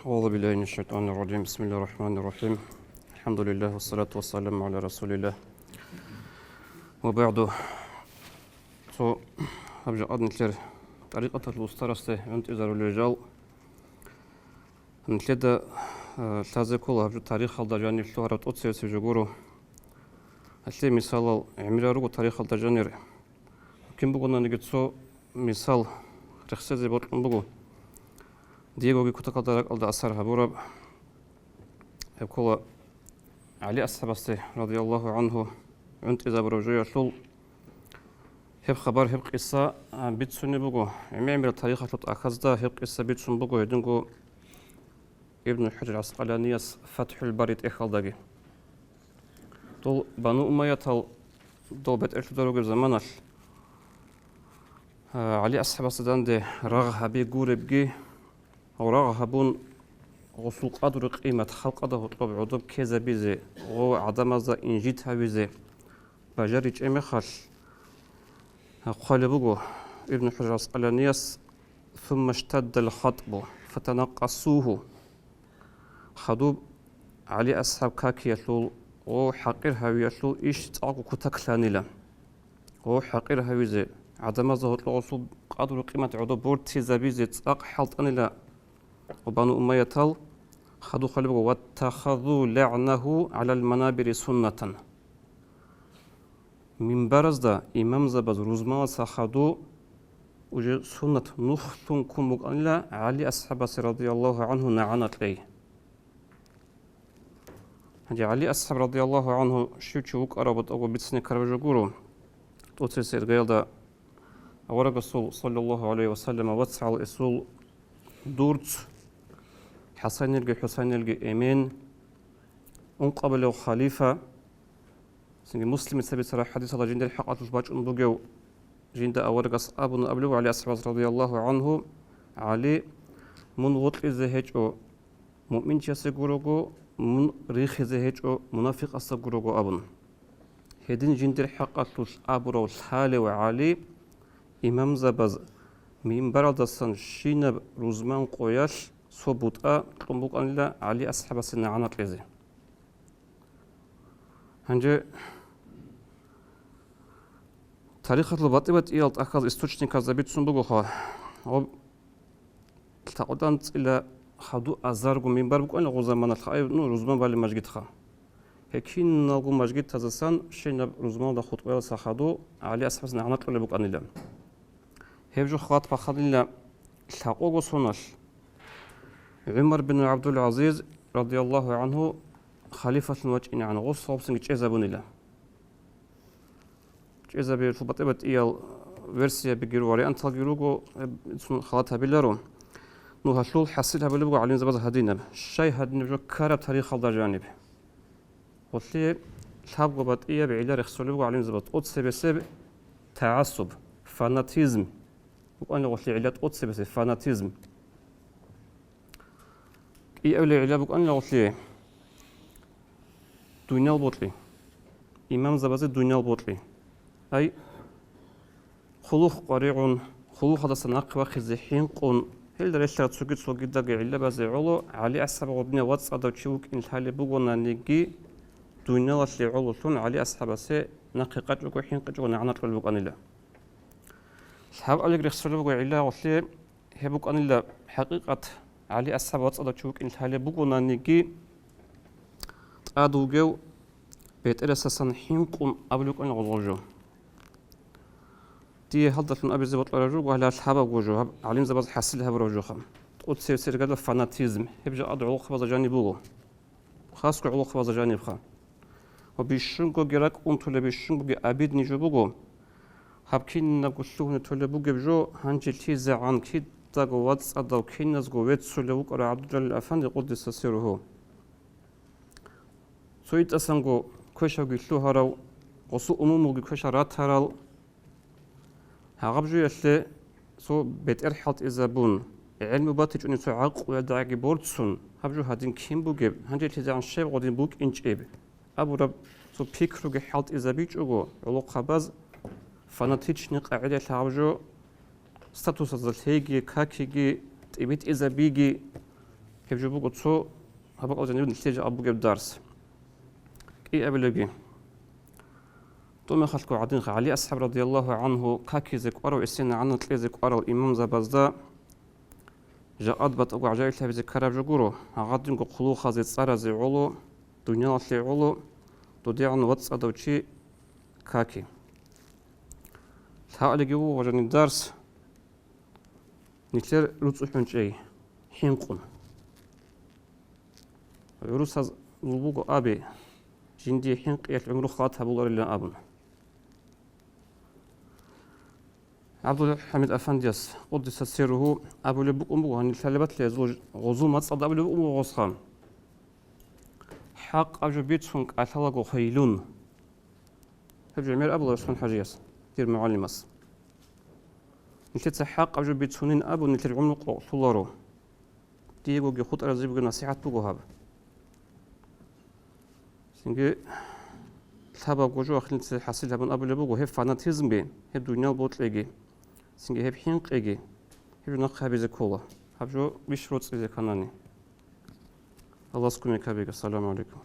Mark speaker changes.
Speaker 1: أعوذ بالله من الشيطان الرجيم بسم الله الرحمن الرحيم الحمد لله والصلاة والسلام على رسول الله وبعد أبجأ أدنى طريقة الوسترسة ينتظر الرجال نتلدى تازكول أبجأ تاريخ الدجاني الشهرة تؤتسي سجورو أتلي مثال عميرارو تاريخ الدجاني كم بقولنا نجتسو مثال رخصة بطن بقول ديغوغي كتقدرك ألد أسر هبورب هبكولا علي أصحابسته رضي الله عنه عنت إذا برجوية شل هب خبر هب قصة بيتسوني بقو عمير التاريخ تأخذ هب قصة بيتسون بقو يدنقو ابن حجر العسقلاني فتح الباري إخالداغي دول بنو أمية دول بيت إرشد دروغي زمانش علي أصحابسته داندي رغ هبي قوربجي وراء هبون غسوق قدر قيمة خلق قدر طبع عضب كذا بيزي وعدم ذا إنجيتها بيزي بجريج إمخش قال بقو ابن حجر العسقلاني ثم اشتد الخطب فتنقصوه خدوب علي أصحاب كاكي يشلول وحقير هاوي يشلول إيش تعقو كتكلاني له وحقير هاوي زي عدم ذا غسوق قدر قيمة عضب بورتي زبيزي تساق حلطاني له وبنو أمية خذوا خلبه واتخذوا لعنه على المنابر سنة من برز دا إمام زبز روزما سخدوا وجه سنة نختم كمك أنلا علي أصحاب رضي الله عنه نعنت لي هذي علي أصحاب رضي الله عنه شو تشوك أربط أو بتسني كربجورو توتسير قيل دا ورق الرسول صلى الله عليه وسلم واتسع الرسول دورت حسين الجي إيمان قبل الخليفة سنجي مسلم سبي سرا حديث الله جند الحق أتوش أنبوجو جند أورق أصحابنا قبله علي أصحاب رضي الله عنه علي من غطل زهج أو مؤمن جسجورجو من ريخ زهج أو منافق أسجورجو أبن هدين جند الحق أتوش أبرو الحال وعلي إمام زبز من برد السن شينب روزمان قويش صبوتا طنبوك أنلا علي أصحاب السنة عنات لزي هنجي تاريخ الباطبة إيالت أخذ استوشنك زبيت سنبوغوها تقودانت إلى خدو أزارغو من بربوك أنلا غزمان الخائب نو روزمان بالي مجگيتها هكين نالغو مجگيت تزسان شينب روزمان دا خطوة ساخدو علي أصحاب السنة عنات لبوك أنلا هبجو خوات بخدين لحقوغو سوناش عمر بن عبد العزيز رضي الله عنه خليفة وجهين عن غصة وبسنج جزابون الله جزابي شو بطيبت إيال ورسيا بجيرواري أنت تلقيروجو خلاتها باللارو نو هشول حسيتها باللبو علين زبز هدينا شيء هدينا بجو كارب تاريخ هذا جانب وصلي شاب قبض إياه بعيلة رخصولي علين زبز أوتس بسبب تعصب فاناتيزم وأنا وصلي عيلات أوتس بسبب فاناتيزم إي أولي علاقك أن لغتلي دنيا البطلي إمام زبازي دنيا البطلي أي خلوخ قريعون خلوخ هذا سناق وخزحين قون هل درشت تسوقي تسوقي دقي علا بازي علو علي أصحاب غبني واتس أدو تشوك إن الحالي بقونا نيجي دنيا التي علو ثون علي أصحاب سي نقيقات وكو حين قجو نعنات والبق أن الله صحاب أليك رخصر بقو علا غتلي هبق أن الله حقيقة علي أصحاب واتسأل تشوك إن الحالي بقونا نيجي تقادوغو بيت إرساسان حينكم أبلوك أن غضوجو دي هلدت من أبي زبط الرجوع وهلا أصحابه وجو عليم زبط حاسلها بروجوخا تقول سير قدر فاناتيزم هبجا أدعو خبز جانبوغو خاصك علو خبز جانبخا وبيشنكو جراك أنتو لبيشنكو أبيد نيجوبوغو هبكين نقصوه نتولبوغو بجو هنجي تيزا عن كيد تاغو واتس أدو كيناز غو ويتسو لوك أرى عبد الله الأفندي قدس سيره سويت أسانغو كوشا غيشلو هراو غسو أمومو كوشا رات هراو هاغبجو يشلي سو بيت إرحالت إزابون علم باتج أني سو عاق ويدعاقي بورتسون هبجو هادين كيم بوغيب هنجي تيزا عن شيب غودين بوك إنج إيب أبو رب سو بيكروغي حالت إزابيج أغو علو قاباز فاناتيج نقاعدة هاغبجو ستاتوس الهيجي كاكيجي تبيت إذا بيجي هبجو بوغو تسو هبقى أوزن يبن نتيجة أبو جاب دارس كي أبلغي توما خلقو عدين علي أصحاب رضي الله عنه كاكي زيك أرو إسينا عنه تلي زيك أرو الإمام زبازدا جاء أدبت أقو عجائل تابي زيك كراب جغورو هغادين قو قلوخا زي تصارا زي علو دنيا لي علو دوديعن واتس أدوشي كاكي تها ألقيو وجن الدرس نتلر روتسو حنجي حينقون ويروس زلبوغو أبي جندي حنق يتعمرو خاطها بولار اللي أبن عبد الحميد أفنديس قدس سيره أبو لبوك أمبو هني الثالبات لي زوج غزو متصد أبو لبوك أمبو غصخان حق أجو بيتسونك أثلاقو خيلون هبجو عمير أبو لرسون حاجيس دير معلمس نتلت حق أجو بيتسونين أبو نتلت عملق طولارو ديغو جي خط أرزي بغي نصيحة بوغو هاب سنجي تابا قوجو أخلنت حاصل هبن أبو لبوغو هب فاناتيزم بين هب دنيا البوت لغي سنجي هب حينق لغي هب نقها بيزي كولا هبجو بيش روتس إذا كاناني الله سكوني كابيك السلام عليكم